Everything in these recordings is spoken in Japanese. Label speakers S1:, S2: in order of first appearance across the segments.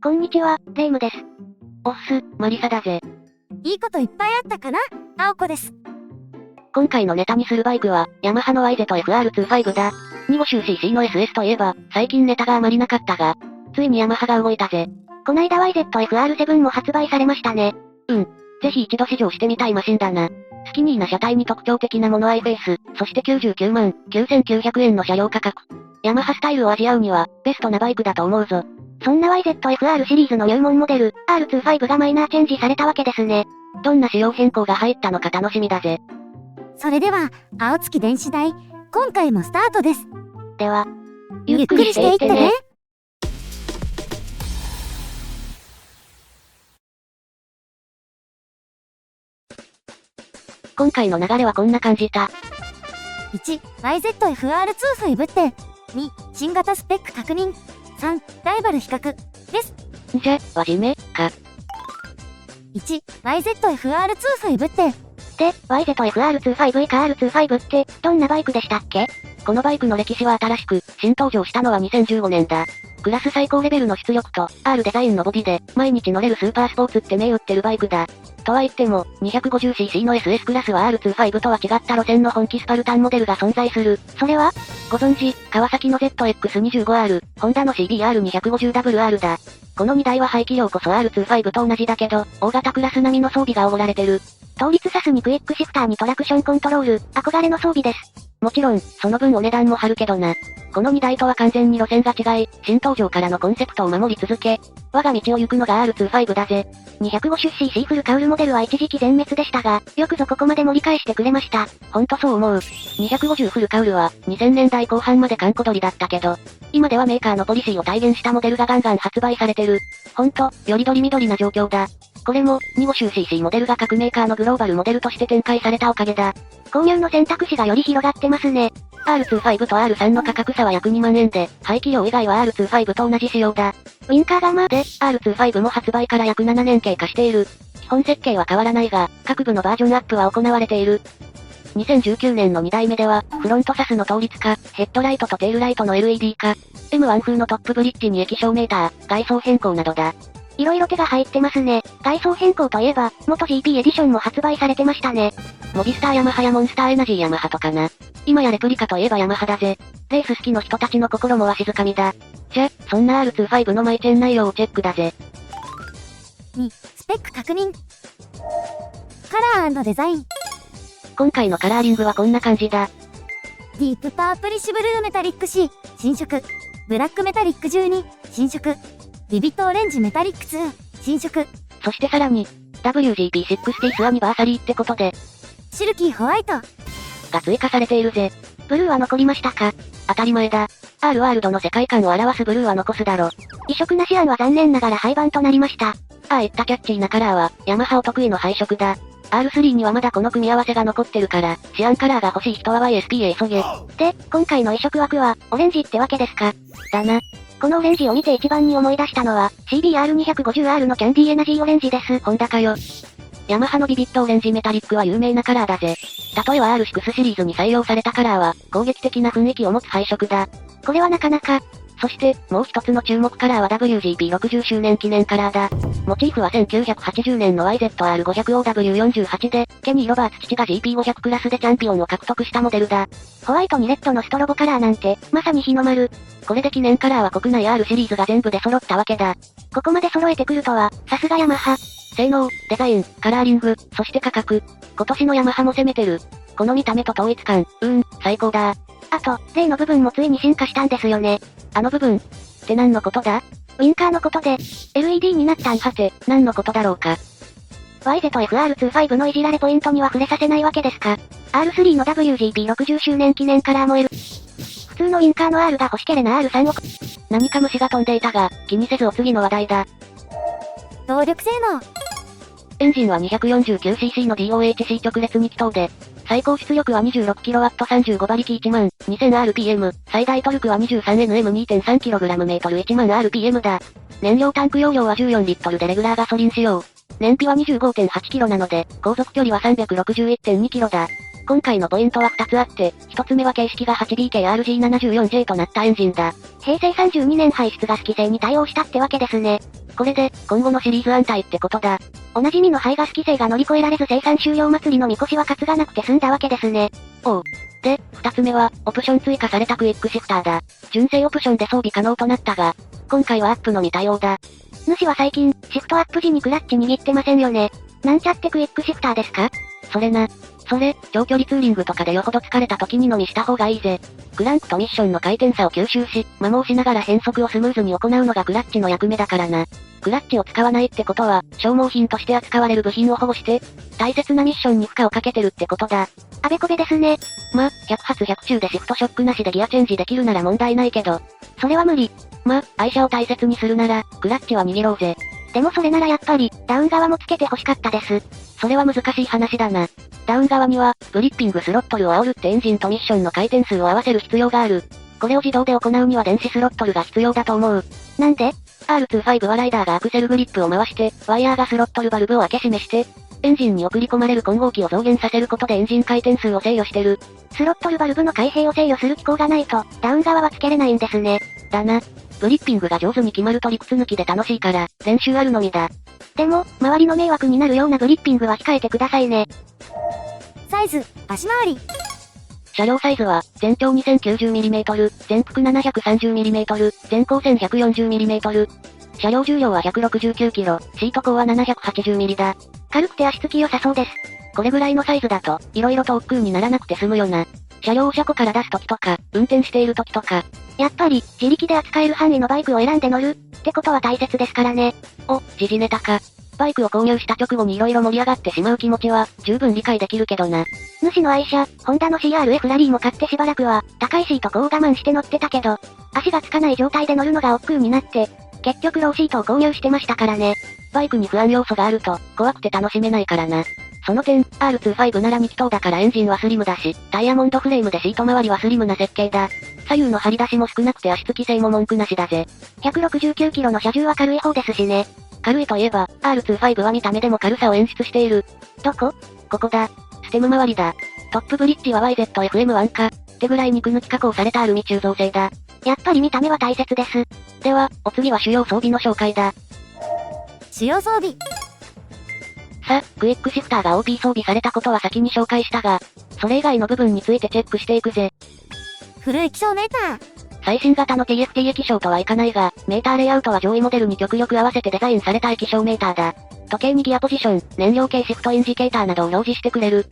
S1: こんにちは、レイムです。
S2: おっす、マリサだぜ。
S3: いいこといっぱいあったかな？青子です。
S2: 今回のネタにするバイクは、ヤマハの YZF-R25 だ。25cc の SS といえば、最近ネタがあまりなかったが、ついにヤマハが動いたぜ。
S1: こないだ YZF-R7 も発売されましたね。
S2: ぜひ一度試乗してみたいマシンだな。スキニーな車体に特徴的なモノアイフェイス、そして99万9900円の車両価格。ヤマハスタイルを味合うには、ベストなバイクだと思うぞ。
S1: そんな YZF-R シリーズの入門モデル、R25 がマイナーチェンジされたわけですね。
S2: どんな仕様変更が入ったのか楽しみだぜ。
S3: それでは、青月電子台、今回もスタートです。
S1: では、
S3: ゆっくりしていってね。
S2: 今回の流れはこんな感じだ。
S3: 1、YZF-R25 って。2、新型スペック確認。3、ライバル比較。です。
S2: じゃ、真面目か。
S3: 1、YZF-R25 って。
S1: で、YZF-R25 以下 R25 って、どんなバイクでしたっけ？
S2: このバイクの歴史は新しく、新登場したのは2015年だ。クラス最高レベルの出力と、R デザインのボディで、毎日乗れるスーパースポーツって銘打ってるバイクだ。とは言っても、250cc の SS クラスは R25 とは違った路線の本気スパルタンモデルが存在する。
S1: それは？
S2: ご存知、川崎の ZX25R、ホンダの CBR250WR だ。この2台は排気量こそ R25 と同じだけど、大型クラス並みの装備がおごられてる。
S1: 倒立サスにクイックシフターにトラクションコントロール、憧れの装備です。
S2: もちろん、その分お値段も張るけどな。この2台とは完全に路線が違い、新登場からのコンセプトを守り続け、我が道を行くのが R25 だぜ。
S1: 250cc フルカウルモデルは一時期全滅でしたが、よくぞここまで盛り返してくれました。
S2: ほんとそう思う。250フルカウルは、2000年代後半まで閑古鳥だったけど、今ではメーカーのポリシーを体現したモデルがガンガン発売されてる。ほんと、よりどりみどりな状況だ。これも、25cc モデルが各メーカーのグローバルモデルとして展開されたおかげだ。
S1: 購入の選択肢がより広がってますね。
S2: R25 と R3 の価格差は約2万円で、排気量以外は R25 と同じ仕様だ。
S1: ウィンカーが
S2: で、R25 も発売から約7年経過している。基本設計は変わらないが、各部のバージョンアップは行われている。2019年の2代目では、フロントサスの倒立化、ヘッドライトとテールライトの LED 化、M1 風のトップブリッジに液晶メーター、外装変更などだ。
S1: いろいろ手が入ってますね。外装変更といえば、元 GP エディションも発売されてましたね。
S2: モビスターヤマハやモンスターエナジーヤマハとかな。今やレプリカといえばヤマハだぜ。レース好きの人たちの心もわしづかみだ。じゃ、そんな R25 のマイチェン内容をチェックだぜ。
S3: 2、スペック確認。カラー&デザイン。
S2: 今回のカラーリングはこんな感じだ。
S3: ディープパープリッシュブルーメタリック C、新色。ブラックメタリック12、新色。ビビットオレンジメタリック2、新色。
S2: そしてさらに、WGP60 アニバーサリーってことで、
S3: シルキーホワイト
S2: が追加されているぜ。
S1: ブルーは残りましたか？
S2: 当たり前だ。R ワールドの世界観を表すブルーは残すだろ。
S1: 異色なシアンは残念ながら廃盤となりました。
S2: ああいったキャッチーなカラーは、ヤマハお得意の配色だ。R3 にはまだこの組み合わせが残ってるから、シアンカラーが欲しい人は YSP へ急げ。
S1: で、今回の異色枠は、オレンジってわけですか？
S2: だな。
S1: このオレンジを見て一番に思い出したのは、CBR250R のキャンディーエナジーオレンジです。
S2: ホンダかよ。ヤマハのビビットオレンジメタリックは有名なカラーだぜ。例えば R6 シリーズに採用されたカラーは、攻撃的な雰囲気を持つ配色だ。
S1: これはなかなか。
S2: そして、もう一つの注目カラーは WGP60 周年記念カラーだ。モチーフは1980年の YZR500OW48 で、ケニー・ロバーツ父が GP500 クラスでチャンピオンを獲得したモデルだ。
S1: ホワイトにレッドのストロボカラーなんて、まさに日の丸。
S2: これで記念カラーは国内 R シリーズが全部で揃ったわけだ。
S1: ここまで揃えてくるとは、さすがヤマハ。
S2: 性能、デザイン、カラーリング、そして価格。今年のヤマハも攻めてる。この見た目と統一感、最高だ。
S1: あと、例の部分もついに進化したんですよね。
S2: あの部分って何のことだ？
S1: ウィンカーのことで、LED になったん。
S2: はて、何のことだろうか。
S1: YZF-R25 のいじられポイントには触れさせないわけですか。R3 の WGP60 周年記念カラーも L。普通のウィンカーの R が欲しけれな R3 を。
S2: 何か虫が飛んでいたが、気にせずお次の話題だ。
S3: 動力性能。
S2: エンジンは 249cc の DOHC 直列2気筒で、最高出力は 26kW35 馬力1万 2000rpm、最大トルクは 23Nm2.3kgm/10000rpm だ。燃料タンク容量は14リットルでレギュラーガソリン仕様。燃費は 25.8kg なので、航続距離は 361.2km だ。今回のポイントは2つあって、1つ目は形式が 8BKRG74J となったエンジンだ。
S1: 平成32年排出ガス規制に対応したってわけですね。
S2: これで、今後のシリーズ安泰ってことだ。
S1: おなじみの排ガス規制が乗り越えられず生産終了祭りのみこしは担がなくて済んだわけですね。
S2: おう。で、2つ目は、オプション追加されたクイックシフターだ。純正オプションで装備可能となったが、今回はアップのみ対応だ。
S1: 主は最近、シフトアップ時にクラッチ握ってませんよね。なんちゃってクイックシフターですか？
S2: それな。それ、長距離ツーリングとかでよほど疲れた時にのみした方がいいぜ。クランクとミッションの回転差を吸収し、摩耗しながら変速をスムーズに行うのがクラッチの役目だからな。クラッチを使わないってことは、消耗品として扱われる部品を保護して、大切なミッションに負荷をかけてるってことだ。
S1: あべこべですね。
S2: 100発100中でシフトショックなしでギアチェンジできるなら問題ないけど。
S1: それは無理。
S2: 愛車を大切にするなら、クラッチは握ろうぜ。
S1: でもそれならやっぱり、ダウン側もつけて欲しかったです。
S2: それは難しい話だな。ダウン側には、グリッピングスロットルを煽るってエンジンとミッションの回転数を合わせる必要がある。これを自動で行うには電子スロットルが必要だと思う。
S1: なんで？
S2: R25 はライダーがアクセルグリップを回して、ワイヤーがスロットルバルブを開け閉めして、エンジンに送り込まれる混合機を増減させることでエンジン回転数を制御してる。
S1: スロットルバルブの開閉を制御する機構がないと、ダウン側はつけれないんですね。
S2: だな。グリッピングが上手に決まると理屈抜きで楽しいから、練習あるのみだ。
S1: でも、周りの迷惑になるようなグリッピングは控えてくださいね。
S3: サイズ、足回り。
S2: 車両サイズは、全長 2090mm、全幅 730mm、全高 1140mm。車両重量は 169kg、シート高は 780mm だ。
S1: 軽くて足つき良さそうです。
S2: これぐらいのサイズだと、色々と億劫にならなくて済むよな。車両を車庫から出す時とか、運転している時とか。
S1: やっぱり、自力で扱える範囲のバイクを選んで乗る、ってことは大切ですからね。
S2: 時事ネタか。バイクを購入した直後に色々盛り上がってしまう気持ちは、十分理解できるけどな。
S1: 主の愛車、ホンダの CRF ラリーも買ってしばらくは、高いシート高を我慢して乗ってたけど、足がつかない状態で乗るのが億劫になって、結局ローシートを購入してましたからね。
S2: バイクに不安要素があると、怖くて楽しめないからな。その点、R25 なら2気筒だからエンジンはスリムだし、ダイヤモンドフレームでシート周りはスリムな設計だ。左右の張り出しも少なくて足つき性も文句なしだぜ。
S1: 169キロの車重は軽い方ですしね。
S2: 軽いといえば、R25 は見た目でも軽さを演出している。
S1: どこ？
S2: ここだ。ステム周りだ。トップブリッジは YZFM1 か。ってぐらい肉抜き加工されたアルミ鋳造製だ。
S1: やっぱり見た目は大切です。
S2: では、お次は主要装備の紹介だ。
S3: 主要装備。
S2: クイックシフターが OP 装備されたことは先に紹介したが、それ以外の部分についてチェックしていくぜ。
S3: フル液晶メーター。
S2: 最新型の TFT 液晶とはいかないが、メーターレイアウトは上位モデルに極力合わせてデザインされた液晶メーターだ。時計にギアポジション、燃料系シフトインジケーターなどを表示してくれる。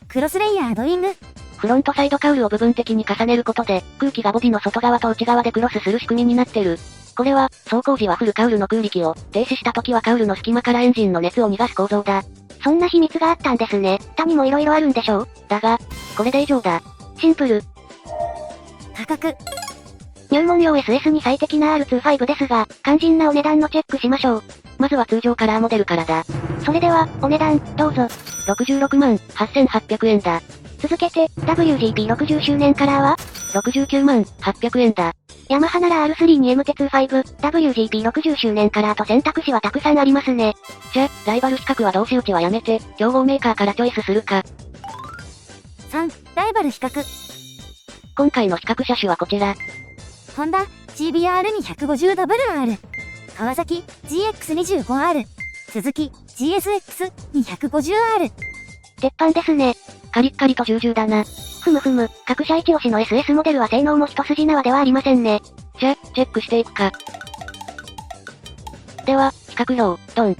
S3: クロスレイヤードリング。
S2: フロントサイドカウルを部分的に重ねることで、空気がボディの外側と内側でクロスする仕組みになってる。これは、走行時はフルカウルの空力を、停止した時はカウルの隙間からエンジンの熱を逃がす構造だ。
S1: そんな秘密があったんですね。他にも色々あるんでしょう？
S2: だが、これで以上だ。
S1: シンプル。
S3: 価格。
S1: 入門用 SS に最適な R25 ですが、肝心なお値段のチェックしましょう。
S2: まずは通常カラーモデルからだ。
S1: それでは、お値段、どうぞ。
S2: 66万8800円だ。
S1: 続けて、WGP60 周年カラーは
S2: 69万800円だ。
S1: ヤマハなら R3 に MT25、WGP60 周年カラーと選択肢はたくさんありますね。
S2: じゃ、ライバル比較は同士打ちはやめて、競合メーカーからチョイスするか。
S3: 3、ライバル比較。
S2: 今回の比較車種はこちら。
S3: ホンダ CBR250WR。川崎 GX25R。鈴木 GSX250R。
S1: 鉄板ですね。
S2: カリッカリと重々だな。
S1: ふむふむ、各社一押しの SS モデルは性能も一筋縄ではありませんね。
S2: じゃ、チェックしていくか。では、比較表、ドン。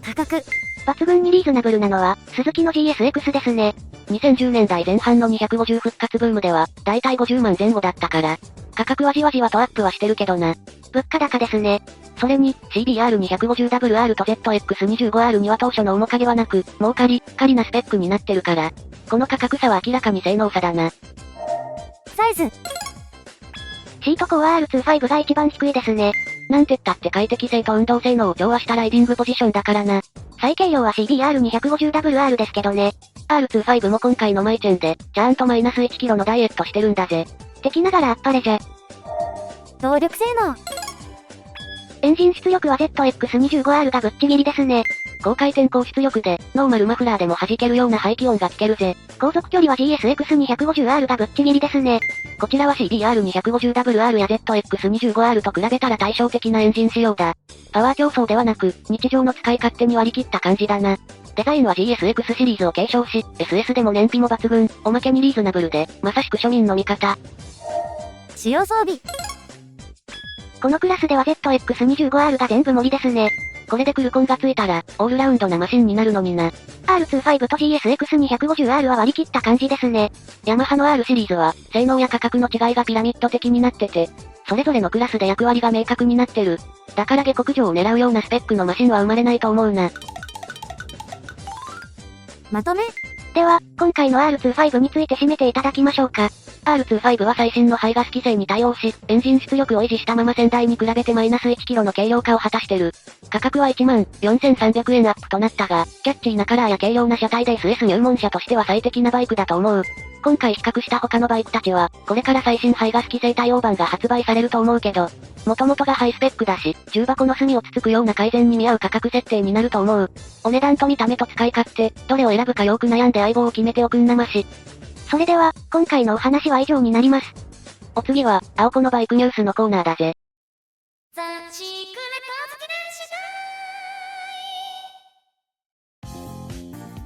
S3: 価格。
S1: 抜群にリーズナブルなのは、鈴木の GSX ですね。
S2: 2010年代前半の250復活ブームでは、だいたい50万前後だったから。価格はじわじわとアップはしてるけどな。
S1: 物価高ですね。
S2: それに、CBR250WR と ZX25R には当初の面影はなく、もうカリなスペックになってるから。この価格差は明らかに性能差だな。
S3: サイズ。
S1: シートコア R25 が一番低いですね。
S2: なんてったって快適性と運動性能を調和したライディングポジションだからな。
S1: 最軽量は CBR250WR ですけどね。
S2: R25 も今回のマイチェンで、ちゃんとマイナス1キロのダイエットしてるんだぜ。
S1: 敵ながらあっぱれじゃ。
S3: 動力性能。
S1: エンジン出力は ZX25R がぶっちぎりですね。
S2: 高回転高出力で、ノーマルマフラーでも弾けるような排気音が聞けるぜ。
S1: 航続距離は GSX-250R がぶっちぎりですね。
S2: こちらは CBR250WR や ZX25R と比べたら対照的なエンジン仕様だ。パワー競争ではなく、日常の使い勝手に割り切った感じだな。デザインは GSX シリーズを継承し、SS でも燃費も抜群、おまけにリーズナブルで、まさしく庶民の味方。
S3: 主要装備。
S1: このクラスでは ZX25R が全部盛りですね。
S2: これでクルコンがついたら、オールラウンドなマシンになるのにな。
S1: R25 と GSX250R は割り切った感じですね。
S2: ヤマハの R シリーズは、性能や価格の違いがピラミッド的になってて、それぞれのクラスで役割が明確になってる。だから下克上を狙うようなスペックのマシンは生まれないと思うな。
S3: まとめ。
S1: では、今回の R25 について締めていただきましょうか。
S2: R25 は最新の排ガス規制に対応し、エンジン出力を維持したまま先代に比べてマイナス1キロの軽量化を果たしてる。価格は14,300円アップとなったが、キャッチーなカラーや軽量な車体で SS 入門車としては最適なバイクだと思う。今回比較した他のバイクたちは、これから最新排ガス規制対応版が発売されると思うけど、元々がハイスペックだし、重箱の隅をつつくような改善に見合う価格設定になると思う。お値段と見た目と使い勝手、どれを選ぶかよーく悩んで相棒を決めておくんなまし。
S1: それでは、今回のお話は以上になります。
S2: お次は、青子のバイクニュースのコーナーだぜ。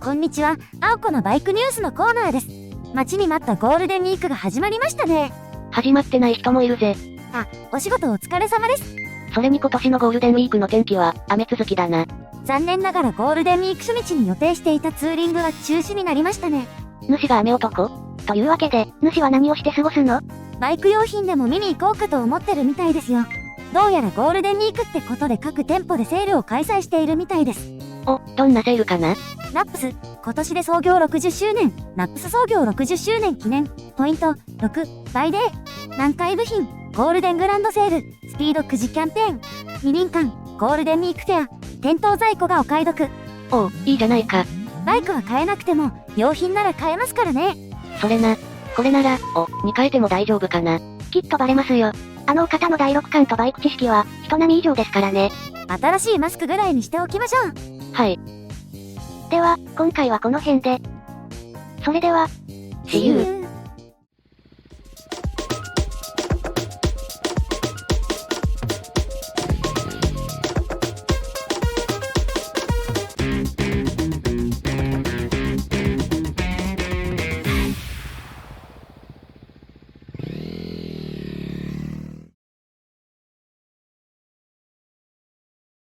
S3: こんにちは、青子のバイクニュースのコーナーです。待ちに待ったゴールデンウィークが始まりましたね。
S2: 始まってない人もいるぜ。
S3: あ、お仕事お疲れ様です。
S2: それに今年のゴールデンウィークの天気は、雨続きだな。
S3: 残念ながらゴールデンウィーク初日に予定していたツーリングは中止になりましたね。
S2: 主が雨男？
S1: というわけで、主は何をして過ごすの？
S3: バイク用品でも見に行こうかと思ってるみたいですよ。どうやらゴールデンウィークってことで各店舗でセールを開催しているみたいです。
S2: お、どんなセールかな？
S3: ナップス、今年で創業60周年、ナップス創業60周年記念、ポイント、6、倍デー、南海部品、ゴールデングランドセール、スピードくじキャンペーン、2輪間、ゴールデンウィークフェア、店頭在庫がお買い得。
S2: おう、いいじゃないか。
S3: バイクは買えなくても、用品なら買えますからね。
S2: それな。これなら、に変えても大丈夫かな。
S1: きっとバレますよ。あのお方の第6巻とバイク知識は、人並み以上ですからね。
S3: 新しいマスクぐらいにしておきましょう。
S2: はい。
S1: では、今回はこの辺で。それでは、
S2: See you!